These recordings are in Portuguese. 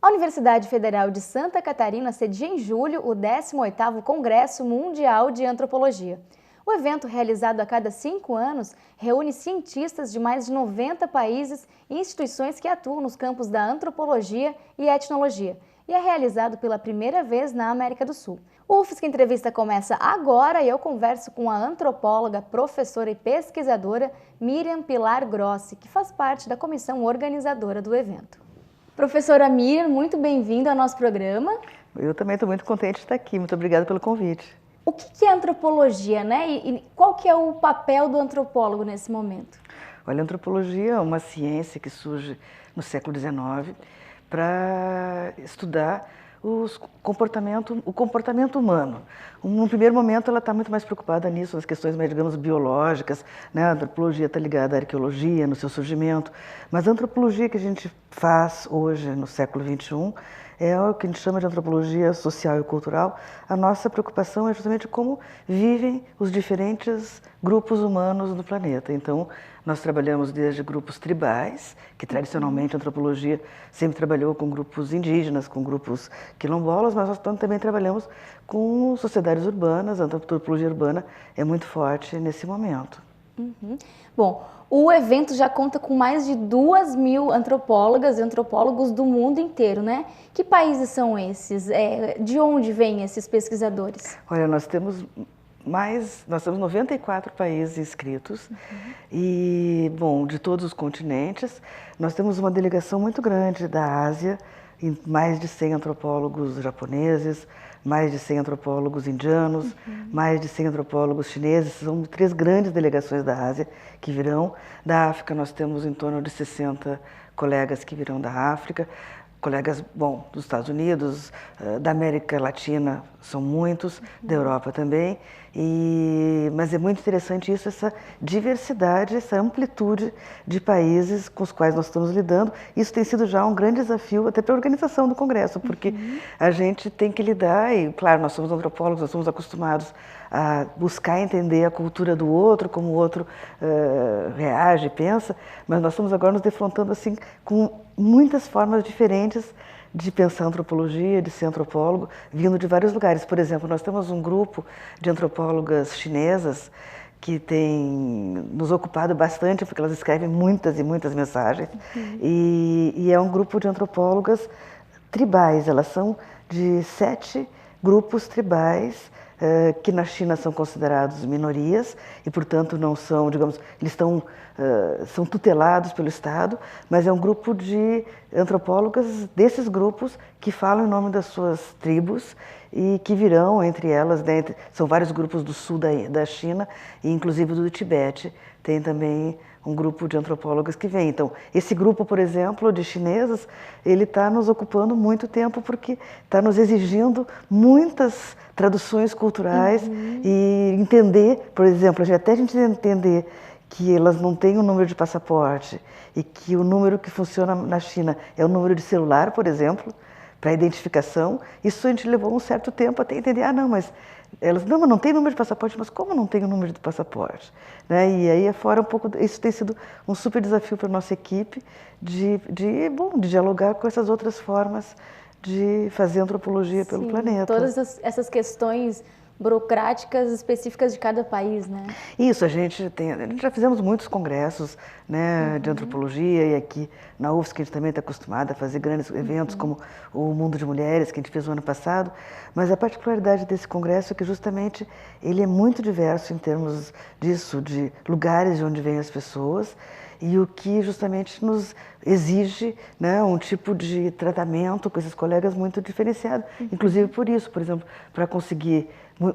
A Universidade Federal de Santa Catarina cedia em julho o 18º Congresso Mundial de Antropologia. O evento, realizado a cada 5 anos, reúne cientistas de mais de 90 países e instituições que atuam nos campos da antropologia e etnologia, e é realizado pela primeira vez na América do Sul. O UFSC Entrevista começa agora e eu converso com a antropóloga, professora e pesquisadora Miriam Pilar Grossi, que faz parte da comissão organizadora do evento. Professora Miriam, muito bem-vinda ao nosso programa. Eu também estou muito contente de estar aqui. Muito obrigada pelo convite. O que é antropologia, né? E qual que é o papel do antropólogo nesse momento? Olha, a antropologia é uma ciência que surge no século XIX para estudar o comportamento humano. No primeiro momento, ela está muito mais preocupada nisso, nas questões mais, digamos, biológicas, né? A antropologia está ligada à arqueologia, no seu surgimento, mas a antropologia que a gente faz hoje, no século XXI, é o que a gente chama de antropologia social e cultural. A nossa preocupação é justamente como vivem os diferentes grupos humanos do planeta. Então, nós trabalhamos desde grupos tribais, que tradicionalmente a antropologia sempre trabalhou com grupos indígenas, com grupos quilombolas, mas nós também trabalhamos com sociedades urbanas. A antropologia urbana é muito forte nesse momento. Bom, o evento já conta com mais de 2.000 antropólogas e antropólogos do mundo inteiro, né? Que países são esses? De onde vêm esses pesquisadores? Olha, nós temos 94 países inscritos e, bom, de todos os continentes. Nós temos uma delegação muito grande da Ásia, mais de 100 antropólogos japoneses, mais de 100 antropólogos indianos, mais de 100 antropólogos chineses. São 3 grandes delegações da Ásia que virão. Da África nós temos em torno de 60 colegas que virão da África. Colegas, bom, dos Estados Unidos, da América Latina são muitos, da Europa também. Mas é muito interessante isso, essa diversidade, essa amplitude de países com os quais nós estamos lidando. Isso tem sido já um grande desafio até para a organização do Congresso, porque a gente tem que lidar, e claro, nós somos antropólogos, nós somos acostumados a buscar entender a cultura do outro, como o outro reage, pensa, mas nós estamos agora nos defrontando assim com muitas formas diferentes de pensar antropologia, de ser antropólogo, vindo de vários lugares. Por exemplo, nós temos um grupo de antropólogas chinesas que tem nos ocupado bastante, porque elas escrevem muitas e muitas mensagens, e é um grupo de antropólogas tribais. Elas são de 7 grupos tribais, que na China são considerados minorias e, portanto, não são, digamos, eles são tutelados pelo Estado, mas é um grupo de antropólogas desses grupos que falam em nome das suas tribos e que virão, entre elas, né, são vários grupos do sul da China e inclusive do Tibete, tem também um grupo de antropólogas que vem. Então, esse grupo, por exemplo, de chinesas, ele está nos ocupando muito tempo porque está nos exigindo muitas traduções culturais e entender, por exemplo, até a gente entender que elas não têm um número de passaporte e que o número que funciona na China é o número de celular, por exemplo, para identificação. Isso a gente levou um certo tempo até entender, mas elas não tem número de passaporte, mas como não tem o número de passaporte? Né? E aí fora um pouco, isso tem sido um super desafio para a nossa equipe de dialogar com essas outras formas de fazer antropologia pelo planeta. Todas essas questões burocráticas específicas de cada país, né? Isso, a gente já fizemos muitos congressos, né, de antropologia, e aqui na UFSC a gente também está acostumado a fazer grandes eventos como o Mundo de Mulheres, que a gente fez no ano passado, mas a particularidade desse congresso é que justamente ele é muito diverso em termos disso, de lugares de onde vêm as pessoas, e o que justamente nos exige, né, um tipo de tratamento com esses colegas muito diferenciado, inclusive por isso, por exemplo, para conseguir,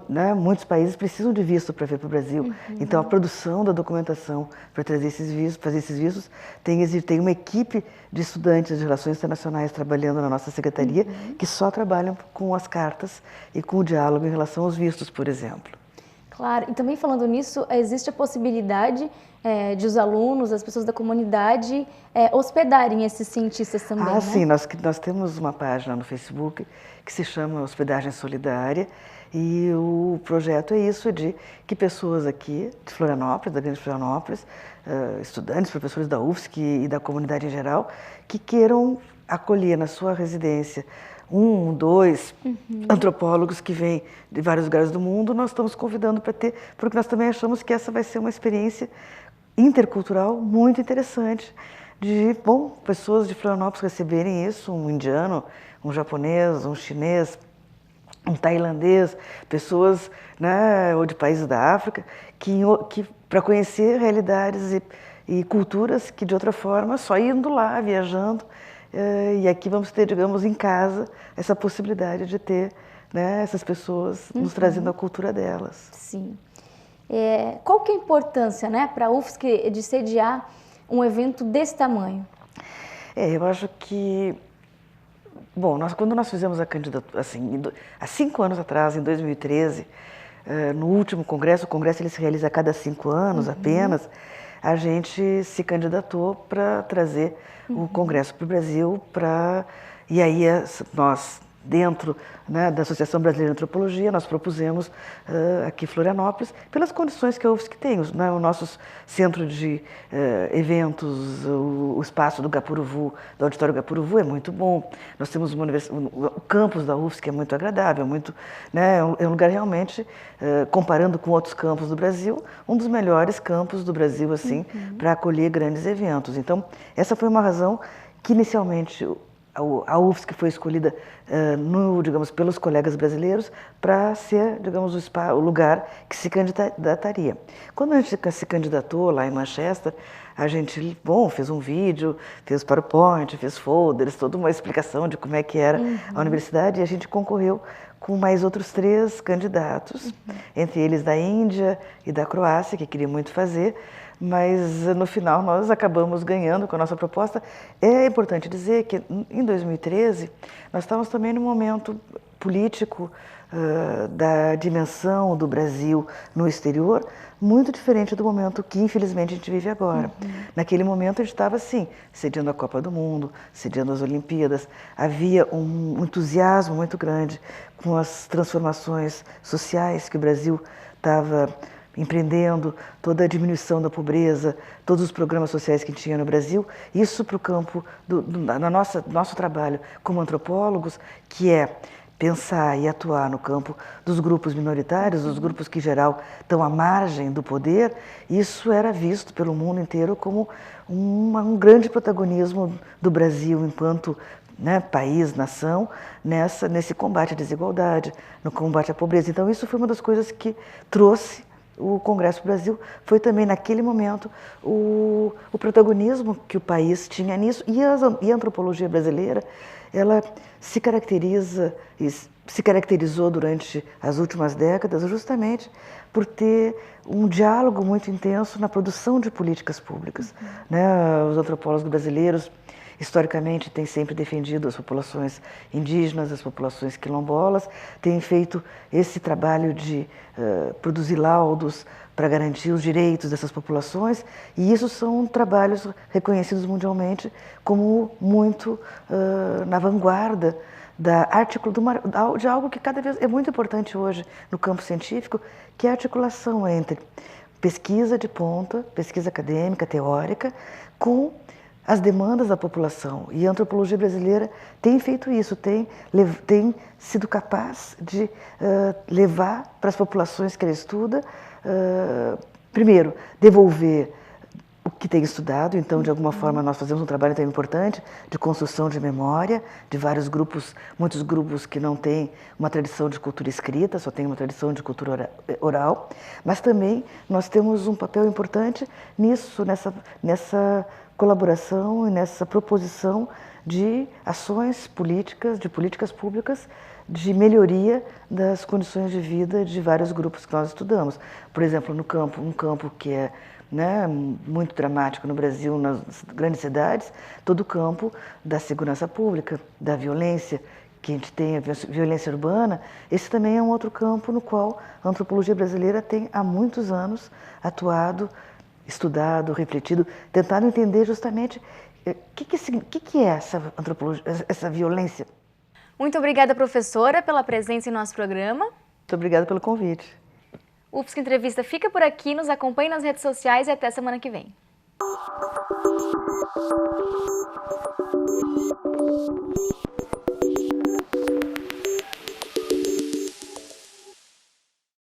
né, muitos países precisam de visto para vir para o Brasil, então a produção da documentação para trazer esses vistos, fazer esses vistos, tem uma equipe de estudantes de relações internacionais trabalhando na nossa secretaria que só trabalham com as cartas e com o diálogo em relação aos vistos, por exemplo. Claro, e também falando nisso, existe a possibilidade de os alunos, as pessoas da comunidade hospedarem esses cientistas também, né? Sim, nós temos uma página no Facebook que se chama Hospedagem Solidária e o projeto é isso, de que pessoas aqui de Florianópolis, da Grande Florianópolis, estudantes, professores da UFSC e da comunidade em geral, que queiram acolher na sua residência dois antropólogos que vêm de vários lugares do mundo, nós estamos convidando para ter, porque nós também achamos que essa vai ser uma experiência intercultural muito interessante, de, pessoas de Florianópolis receberem isso, um indiano, um japonês, um chinês, um tailandês, pessoas, né, ou de países da África, que para conhecer realidades e culturas que de outra forma, só indo lá, viajando, e aqui vamos ter, digamos, em casa, essa possibilidade de ter, né, essas pessoas nos trazendo a cultura delas. Sim. Qual que é a importância, né, para a UFSC de sediar um evento desse tamanho? Eu acho que, quando nós fizemos a candidatura, assim, há 5 anos atrás, em 2013, no último congresso, o congresso ele se realiza a cada 5 anos apenas, a gente se candidatou para trazer o congresso para o Brasil, e aí nós, dentro, né, da Associação Brasileira de Antropologia, nós propusemos aqui em Florianópolis, pelas condições que a UFSC tem, né, o nosso centro de eventos, o espaço do Gapuruvu, do Auditório Gapuruvu é muito bom, nós temos o campus da UFSC é muito agradável, né, é um lugar realmente, comparando com outros campos do Brasil, um dos melhores campos do Brasil, assim, para acolher grandes eventos. Então, essa foi uma razão que inicialmente a UFSC foi escolhida, digamos, pelos colegas brasileiros para ser, digamos, o lugar que se candidataria. Quando a gente se candidatou lá em Manchester, a gente, fez um vídeo, fez PowerPoint, fez folders, toda uma explicação de como é que era a universidade, e a gente concorreu com mais outros 3 candidatos, entre eles da Índia e da Croácia, que queriam muito fazer, mas no final nós acabamos ganhando com a nossa proposta. É importante dizer que em 2013 nós estávamos também num momento político da dimensão do Brasil no exterior muito diferente do momento que infelizmente a gente vive agora. Naquele momento a gente estava assim, sediando a Copa do Mundo, sediando as Olimpíadas, havia um entusiasmo muito grande com as transformações sociais que o Brasil estava empreendendo, toda a diminuição da pobreza, todos os programas sociais que tinha no Brasil, isso para o campo nosso trabalho como antropólogos, que é pensar e atuar no campo dos grupos minoritários, dos grupos que em geral estão à margem do poder, isso era visto pelo mundo inteiro como um grande protagonismo do Brasil enquanto, né, país, nação, nesse combate à desigualdade, no combate à pobreza. Então isso foi uma das coisas que trouxe o Congresso Brasil, foi também naquele momento o protagonismo que o país tinha nisso, e a antropologia brasileira, ela se caracterizou durante as últimas décadas justamente por ter um diálogo muito intenso na produção de políticas públicas, né? Os antropólogos brasileiros historicamente têm sempre defendido as populações indígenas, as populações quilombolas, têm feito esse trabalho de produzir laudos para garantir os direitos dessas populações, e isso são trabalhos reconhecidos mundialmente como muito na vanguarda de algo que cada vez é muito importante hoje no campo científico, que é a articulação entre pesquisa de ponta, pesquisa acadêmica, teórica, com as demandas da população. E a antropologia brasileira tem feito isso, tem sido capaz de levar para as populações que ela estuda, primeiro, devolver o que tem estudado. Então, de alguma forma, nós fazemos um trabalho também importante de construção de memória, de vários grupos, muitos grupos que não têm uma tradição de cultura escrita, só têm uma tradição de cultura oral, mas também nós temos um papel importante nisso, nessa colaboração e nessa proposição de ações políticas, de políticas públicas, de melhoria das condições de vida de vários grupos que nós estudamos. Por exemplo, um campo que é, né, muito dramático no Brasil, nas grandes cidades, todo o campo da segurança pública, da violência, que a gente tem a violência urbana, esse também é um outro campo no qual a antropologia brasileira tem há muitos anos atuado, estudado, refletido, tentado entender justamente o que é essa antropologia, essa violência. Muito obrigada, professora, pela presença em nosso programa. Muito obrigada pelo convite. O UFSC Entrevista fica por aqui, nos acompanhe nas redes sociais e até semana que vem.